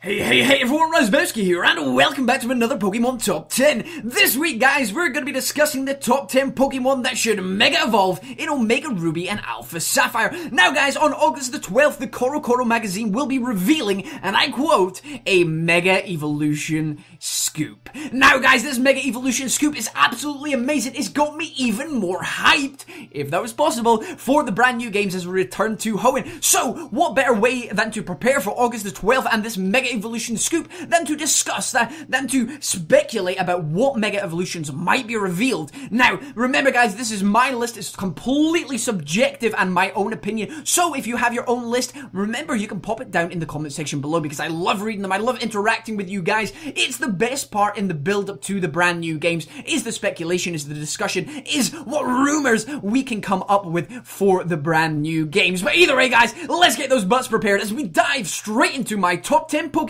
Hey everyone, Razbowski here, and welcome back to another Pokemon Top 10. This week, guys, we're going to be discussing the top 10 Pokemon that should Mega Evolve in Omega Ruby and Alpha Sapphire. Now, guys, on August the 12th, the CoroCoro magazine will be revealing, and I quote, a Mega Evolution Scoop. Now, guys, this Mega Evolution Scoop is absolutely amazing. It's got me even more hyped, if that was possible, for the brand new games as we return to Hoenn. So, what better way than to prepare for August the 12th and this Mega Evolution Scoop than to discuss that, than to speculate about what Mega Evolutions might be revealed. Now, remember guys, this is my list, it's completely subjective and my own opinion, so if you have your own list, remember you can pop it down in the comment section below because I love reading them, I love interacting with you guys. It's the best part in the build up to the brand new games, is the speculation, is the discussion, is what rumors we can come up with for the brand new games. But either way guys, let's get those butts prepared as we dive straight into my top 10 Pokemon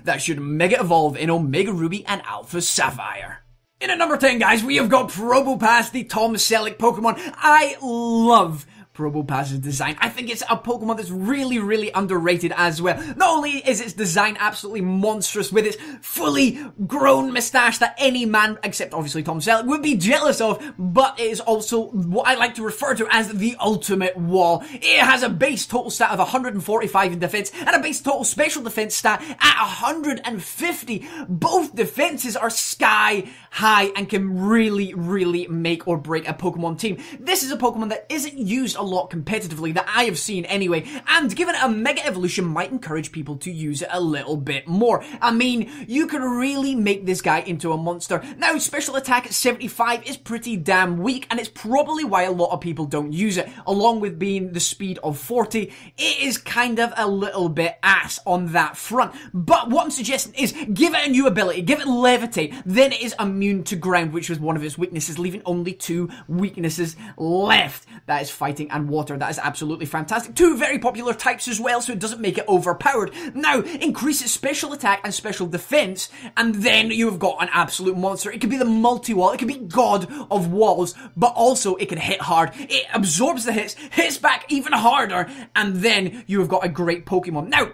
that should Mega Evolve in Omega Ruby and Alpha Sapphire. In at number 10 guys, we have got Probopass, the Tom Selleck Pokemon. I love Probopass's design. I think it's a Pokemon that's really underrated as well. Not only is its design absolutely monstrous with its fully grown moustache that any man, except obviously Tom Selleck, would be jealous of, but it is also what I like to refer to as the ultimate wall. It has a base total stat of 145 in defense and a base total special defense stat at 150. Both defenses are sky high and can really make or break a Pokemon team. This is a Pokemon that isn't used a lot competitively that I have seen anyway, and given a Mega Evolution might encourage people to use it a little bit more. I mean, you can really make this guy into a monster. Now, special attack at 75 is pretty damn weak, and it's probably why a lot of people don't use it. Along with being the speed of 40, it is kind of a little bit ass on that front. But what I'm suggesting is give it a new ability, give it Levitate, then it is immune to ground, which was one of its weaknesses, leaving only two weaknesses left. That is fighting and water. That is absolutely fantastic. Two very popular types as well, so it doesn't make it overpowered. Now, increase its special attack and special defense, and then you've got an absolute monster. It could be the multi-wall, it could be god of walls, but also it can hit hard. It absorbs the hits, hits back even harder, and then you've got a great Pokemon. Now,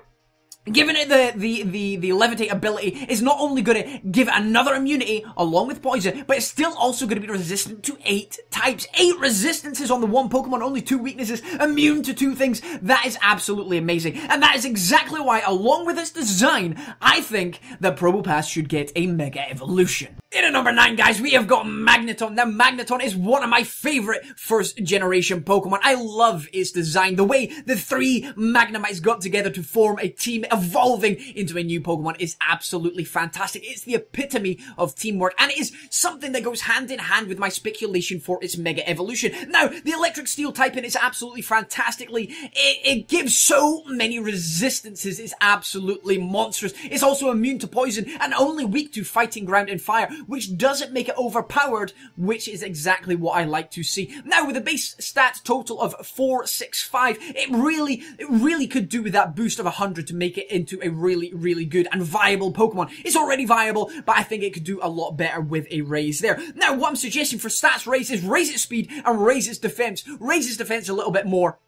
giving it the Levitate ability is not only going to give it another immunity along with poison, but it's still also going to be resistant to 8 types. 8 resistances on the one Pokemon, only 2 weaknesses, immune to 2 things. That is absolutely amazing. And that is exactly why, along with its design, I think that Probopass should get a Mega Evolution. In at number 9, guys, we have got Magneton. Now, Magneton is one of my favorite first generation Pokemon. I love its design. The way the 3 Magnemites got together to form a team evolving into a new Pokemon is absolutely fantastic. It's the epitome of teamwork, and it is something that goes hand in hand with my speculation for its Mega Evolution. Now, the Electric Steel typing is absolutely fantastically. It gives so many resistances. It's absolutely monstrous. It's also immune to poison and only weak to fighting, ground, and fire, which doesn't make it overpowered, which is exactly what I like to see. Now, with a base stat total of 465, it really could do with that boost of 100 to make it into a really good and viable Pokemon. It's already viable, but I think it could do a lot better with a raise there. Now, what I'm suggesting for stats raise is raise its speed and raise its defense. Raise its defense a little bit more,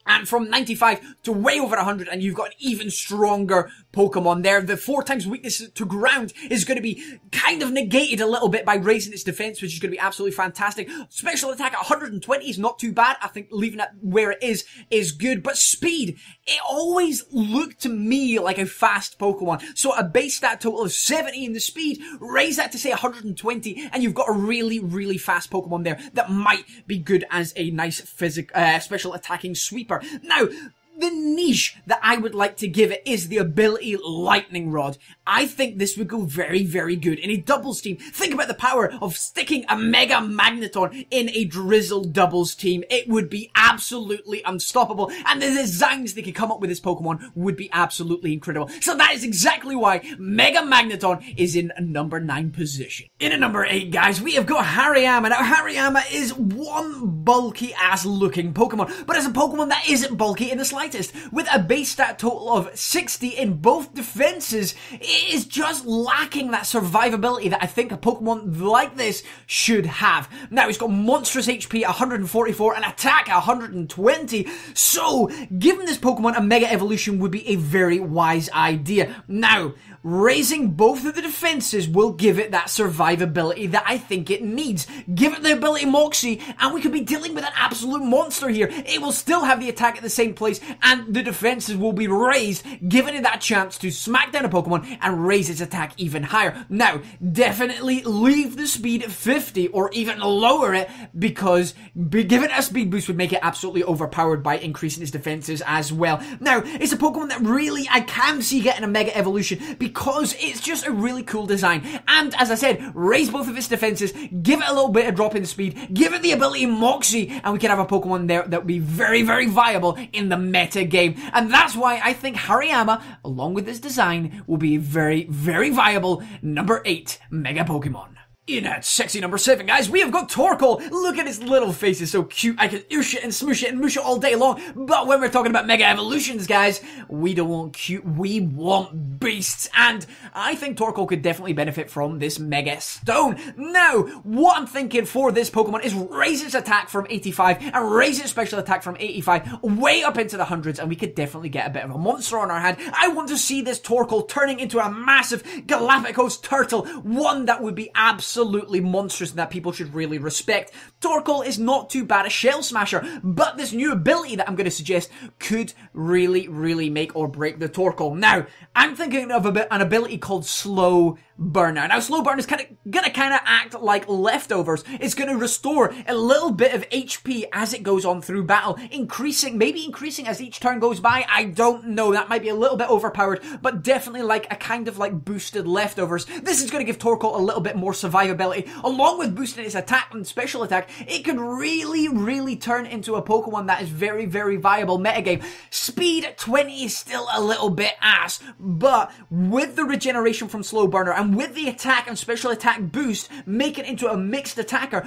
and from 95 to way over 100, and you've got an even stronger Pokemon there. The 4 times weakness to ground is going to be kind of negated a little bit by raising its defense, which is going to be absolutely fantastic. Special attack at 120 is not too bad. I think leaving it where it is good. But speed, it always looked to me like a fast Pokemon. So a base stat total of 70 in the speed, raise that to say 120, and you've got a really fast Pokemon there that might be good as a nice special attacking sweeper. Now, the niche that I would like to give it is the ability Lightning Rod. I think this would go very good in a doubles team. Think about the power of sticking a Mega Magneton in a Drizzle doubles team. It would be absolutely unstoppable, and the designs they could come up with this Pokemon would be absolutely incredible. So that is exactly why Mega Magneton is in number 9 position. In at number 8, guys, we have got Hariyama. Now, Hariyama is one bulky ass looking Pokemon, but it's a Pokemon that isn't bulky in the slightest. slightest. With a base stat total of 60 in both defenses, it is just lacking that survivability that I think a Pokemon like this should have. Now, it's got monstrous HP at 144 and attack at 120, so giving this Pokemon a Mega Evolution would be a very wise idea. Now, raising both of the defenses will give it that survivability that I think it needs. Give it the ability Moxie, and we could be dealing with an absolute monster here. It will still have the attack at the same place, and the defenses will be raised, giving it that chance to smack down a Pokemon and raise its attack even higher. Now, definitely leave the speed at 50, or even lower it, because giving it a speed boost would make it absolutely overpowered by increasing its defenses as well. Now, it's a Pokemon that really I can see getting a Mega Evolution, because it's just a really cool design. And as I said, raise both of its defenses, give it a little bit of drop in speed, give it the ability Moxie, and we can have a Pokemon there that would be very, very viable in the meta game. And that's why I think Hariyama, along with this design, will be a very, very viable number 8 Mega Pokemon. In at sexy number 7, guys, we have got Torkoal. Look at his little face, it's so cute. I can oosh it and smoosh it and moosh it all day long. But when we're talking about Mega Evolutions, guys, we don't want cute, we want beasts. And I think Torkoal could definitely benefit from this Mega Stone. Now, what I'm thinking for this Pokemon is raise its attack from 85 and raise its special attack from 85 way up into the hundreds, and we could definitely get a bit of a monster on our hand. I want to see this Torkoal turning into a massive Galapagos turtle, one that would be absolutely monstrous and that people should really respect. Torkoal is not too bad a Shell Smasher, but this new ability that I'm going to suggest could really, really make or break the Torkoal. Now, I'm thinking of an ability called Slow Burner. Now, Slow Burner is gonna act like leftovers. It's gonna restore a little bit of HP as it goes on through battle, maybe increasing as each turn goes by. I don't know. That might be a little bit overpowered, but definitely like a kind of like boosted leftovers. This is gonna give Torkoal a little bit more survivability. Along with boosting its attack and special attack, it could really, really turn into a Pokemon that is very, very viable metagame. Speed at 20 is still a little bit ass, but with the regeneration from Slow Burner and with the attack and special attack boost, make it into a mixed attacker,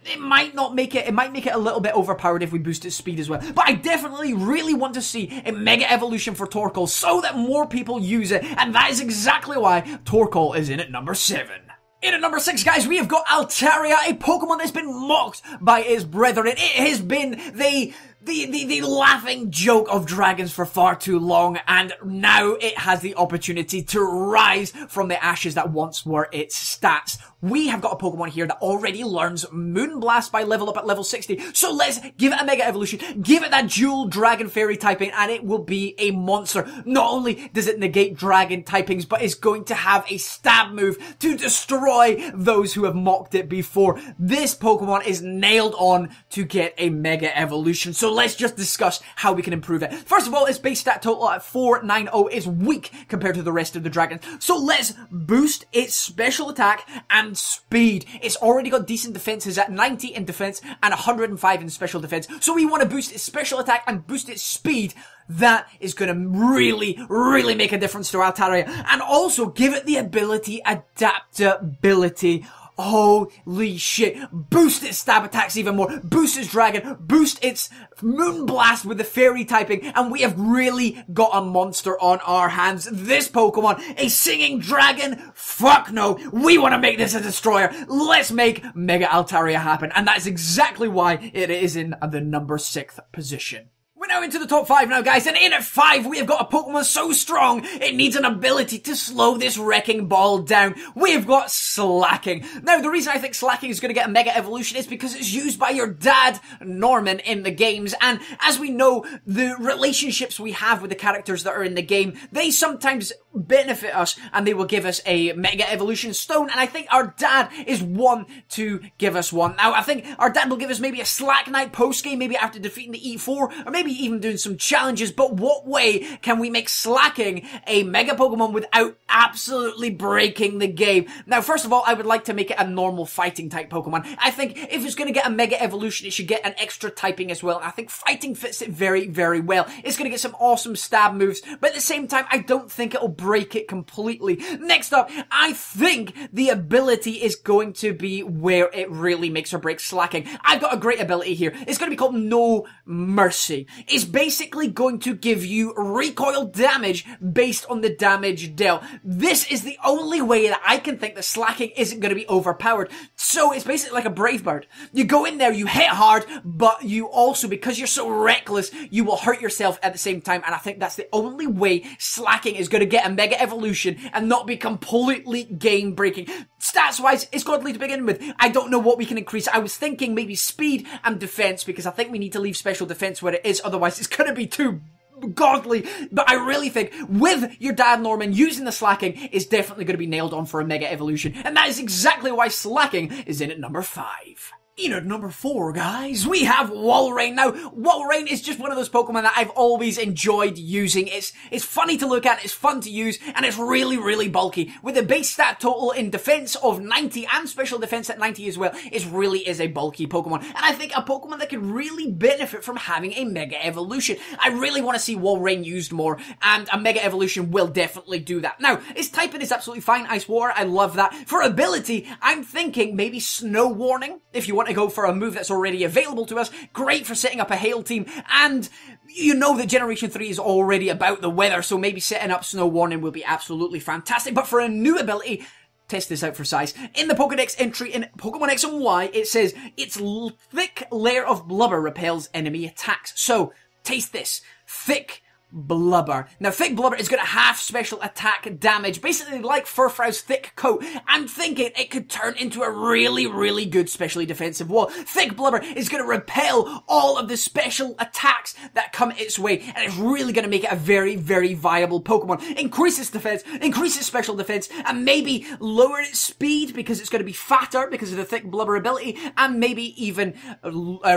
it might make it a little bit overpowered if we boost its speed as well. But I definitely really want to see a Mega Evolution for Torkoal so that more people use it, and that is exactly why Torkoal is in at number 7. In at number 6, guys, we have got Altaria, a Pokemon that's been mocked by its brethren. It has been the laughing joke of dragons for far too long, and now it has the opportunity to rise from the ashes that once were its stats. We have got a Pokemon here that already learns Moonblast by level up at level 60, so let's give it a Mega Evolution, give it that dual Dragon Fairy typing, and it will be a monster. Not only does it negate Dragon typings, but it's going to have a stab move to destroy those who have mocked it before. This Pokemon is nailed on to get a Mega Evolution, so let's just discuss how we can improve it. First of all, its base stat total at 490 is weak compared to the rest of the dragons, so let's boost its special attack and speed. It's already got decent defenses at 90 in defense and 105 in special defense, so we want to boost its special attack and boost its speed. That is going to really, really make a difference to Altaria, and also give it the ability Adaptability. Holy shit. Boost its stab attacks even more. Boost its dragon. Boost its Moonblast with the fairy typing. And we have really got a monster on our hands. This Pokemon, a singing dragon? Fuck no. We want to make this a destroyer. Let's make Mega Altaria happen. And that is exactly why it is in the number 6th position. We're now into the top 5 now, guys, and in at 5, we have got a Pokemon so strong, it needs an ability to slow this wrecking ball down. We've got Slacking. Now, the reason I think Slacking is going to get a Mega Evolution is because it's used by your dad, Norman, in the games, and as we know, the relationships we have with the characters that are in the game, they sometimes benefit us, and they will give us a Mega Evolution Stone, and I think our dad is one to give us one. Now, I think our dad will give us maybe a Slack Night post-game, maybe after defeating the E4, or maybe even doing some challenges, but what way can we make Slacking a Mega Pokemon without absolutely breaking the game? Now, first of all, I would like to make it a normal fighting type Pokemon. I think if it's going to get a Mega Evolution, it should get an extra typing as well. I think fighting fits it very, very well. It's going to get some awesome stab moves, but at the same time, I don't think it'll break it completely. Next up, I think the ability is going to be where it really makes or breaks Slacking. I've got a great ability here. It's going to be called No Mercy. is basically going to give you recoil damage based on the damage dealt. This is the only way that I can think that slacking isn't going to be overpowered. So it's basically like a Brave Bird. You go in there, you hit hard, but you also, because you're so reckless, you will hurt yourself at the same time. And I think that's the only way slacking is going to get a Mega Evolution and not be completely game breaking. Stats wise, it's godly to begin with. I don't know what we can increase. I was thinking maybe speed and defense, because I think we need to leave special defense where it is. Otherwise, it's going to be too godly. But I really think with your dad Norman using the slacking is definitely going to be nailed on for a Mega Evolution. And that is exactly why slacking is in at number 5. In at number 4, guys, we have Walrein. Now, Walrein is just one of those Pokemon that I've always enjoyed using. It's funny to look at, it's fun to use, and it's really, really bulky. With a base stat total in defense of 90 and special defense at 90 as well, it really is a bulky Pokemon. And I think a Pokemon that could really benefit from having a Mega Evolution. I really want to see Walrein used more, and a Mega Evolution will definitely do that. Now, its typing is absolutely fine. Ice Water, I love that. For ability, I'm thinking maybe Snow Warning, if you want to go for a move that's already available to us. Great for setting up a Hail team, and you know that Generation 3 is already about the weather, so maybe setting up Snow Warning will be absolutely fantastic. But for a new ability, test this out for size. In the Pokedex entry in Pokemon X and Y, it says, its thick layer of blubber repels enemy attacks. So, taste this. Thick blubber. Now, thick blubber is going to have special attack damage, basically like Furfrow's thick coat. I'm thinking it could turn into a really, really good specially defensive wall. Thick blubber is going to repel all of the special attacks that come its way, and it's really going to make it a very, very viable Pokemon. Increase its defense, increase its special defense, and maybe lower its speed because it's going to be fatter because of the thick blubber ability, and maybe even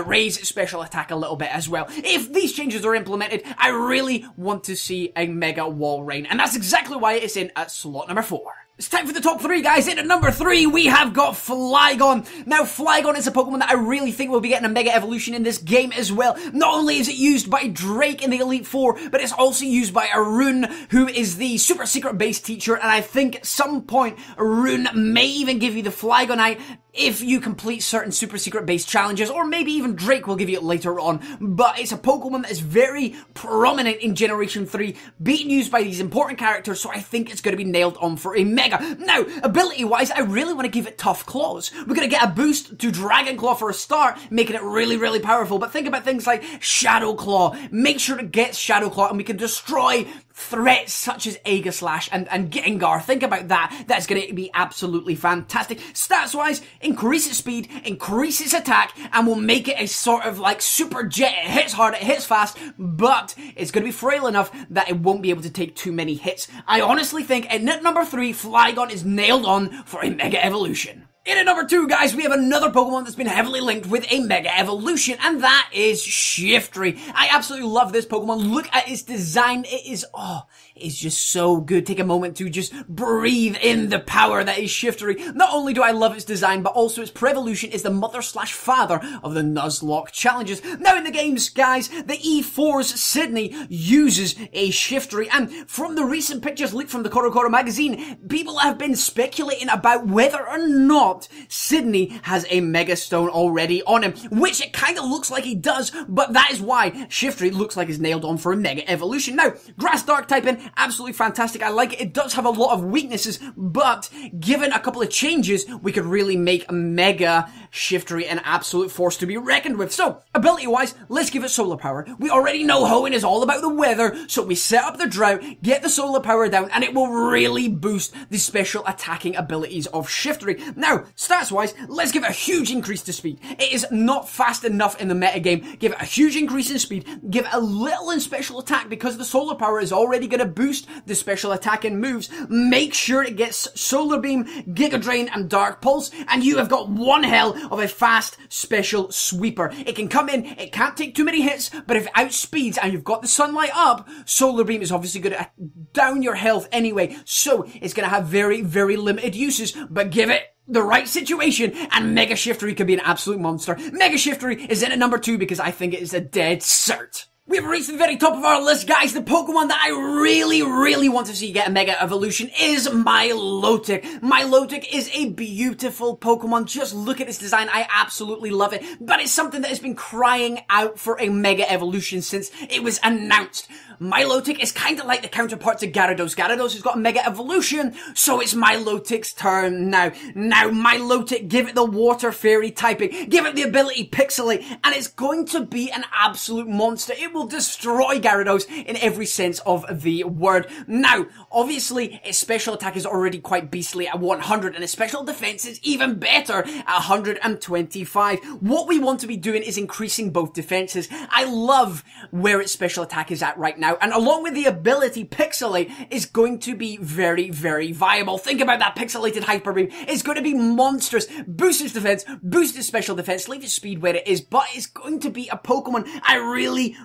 raise its special attack a little bit as well. If these changes are implemented, I really want to see a Mega Walrein, and that's exactly why it's in at slot number 4. It's time for the top 3, guys. In at number 3, we have got Flygon. Now, Flygon is a Pokemon that I really think will be getting a Mega Evolution in this game as well. Not only is it used by Drake in the Elite Four, but it's also used by Arun, who is the super secret base teacher, and I think at some point, Arun may even give you the Flygonite if you complete certain super secret base challenges, or maybe even Drake will give you it later on. But it's a Pokemon that is very prominent in Generation 3, being used by these important characters, so I think it's going to be nailed on for a Mega. Now, ability-wise, I really want to give it Tough Claws. We're going to get a boost to Dragon Claw for a start, making it really, really powerful. But think about things like Shadow Claw. Make sure to get Shadow Claw, and we can destroy threats such as Aegislash and Gengar. Think about that. That's going to be absolutely fantastic. Stats-wise, increase its speed, increase its attack, and we'll make it a sort of like super jet. It hits hard, it hits fast, but it's going to be frail enough that it won't be able to take too many hits. I honestly think at number 3, Flygon is nailed on for a Mega Evolution. In at number 2, guys, we have another Pokemon that's been heavily linked with a Mega Evolution, and that is Shiftry. I absolutely love this Pokemon. Look at its design. It's just so good. Take a moment to just breathe in the power that is Shiftry. Not only do I love its design, but also its Prevolution is the mother/father of the Nuzlocke challenges. Now in the games, guys, the E4's Sydney uses a Shiftry, and from the recent pictures leaked from the CoroCoro magazine, people have been speculating about whether or not Sydney has a Mega Stone already on him, which it kind of looks like he does, but that is why Shiftry looks like he's nailed on for a Mega Evolution. Now, Grass Dark typing, absolutely fantastic. I like it. It does have a lot of weaknesses, but given a couple of changes, we could really make Mega Shiftry an absolute force to be reckoned with. So, ability-wise, let's give it solar power. We already know Hoenn is all about the weather, so we set up the drought, get the solar power down, and it will really boost the special attacking abilities of Shiftry. Now, stats-wise, let's give it a huge increase to speed. It is not fast enough in the metagame. Give it a huge increase in speed. Give it a little in special attack because the solar power is already going to boost the special attack and moves. Make sure it gets Solar Beam, Giga Drain, and Dark Pulse, and you have got one hell of a fast special sweeper. It can come in, it can't take too many hits, but if it outspeeds and you've got the sunlight up, Solar Beam is obviously going to down your health anyway, so it's going to have very, very limited uses, but give it the right situation, and Mega Shiftry could be an absolute monster. Mega Shiftry is in at number 2 because I think it is a dead cert. We've reached the very top of our list, guys. The Pokemon that I really want to see get a Mega Evolution is Milotic. Milotic is a beautiful Pokemon. Just look at its design. I absolutely love it. But it's something that has been crying out for a Mega Evolution since it was announced. Milotic is kind of like the counterpart to Gyarados. Gyarados has got a Mega Evolution, so it's Milotic's turn now. Now, Milotic, give it the Water Fairy typing, give it the ability Pixelate, and it's going to be an absolute monster. It will destroy Gyarados in every sense of the word. Now, obviously, its special attack is already quite beastly at 100, and its special defense is even better at 125. What we want to be doing is increasing both defenses. I love where its special attack is at right now. And along with the ability Pixelate is going to be very viable. Think about that pixelated Hyper Beam. It's going to be monstrous. Boost its defense, boost its special defense, leave its speed where it is, but it's going to be a Pokemon I really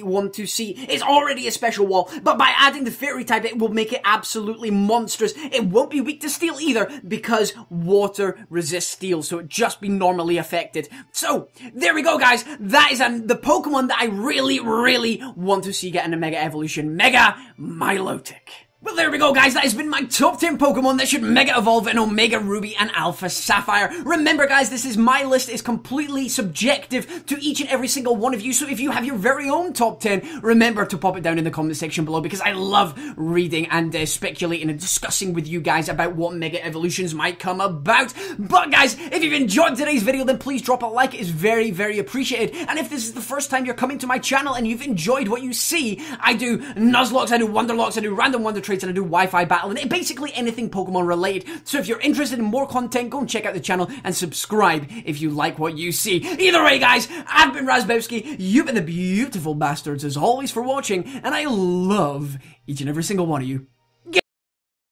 want to see. It's already a special wall, but by adding the Fairy type, it will make it absolutely monstrous. It won't be weak to Steel either, because water resists Steel, so it just be normally affected. So, there we go, guys. That is the Pokemon that I really want to see get a Mega Evolution. Mega Milotic. Well, there we go, guys. That has been my top 10 Pokemon that should Mega Evolve in Omega Ruby and Alpha Sapphire. Remember, guys, this is my list. It's completely subjective to each and every single one of you. So if you have your very own top 10, remember to pop it down in the comment section below, because I love reading and speculating and discussing with you guys about what Mega Evolutions might come about. But, guys, if you've enjoyed today's video, then please drop a like. It is very appreciated. And if this is the first time you're coming to my channel and you've enjoyed what you see, I do Nuzlocke, I do Wonderlocks, I do Random Wonder Trades, and I do Wi-Fi Battle, and basically anything Pokemon related. So if you're interested in more content, go and check out the channel and subscribe if you like what you see. Either way, guys, I've been Razbowski, you've been the beautiful bastards as always for watching, and I love each and every single one of you.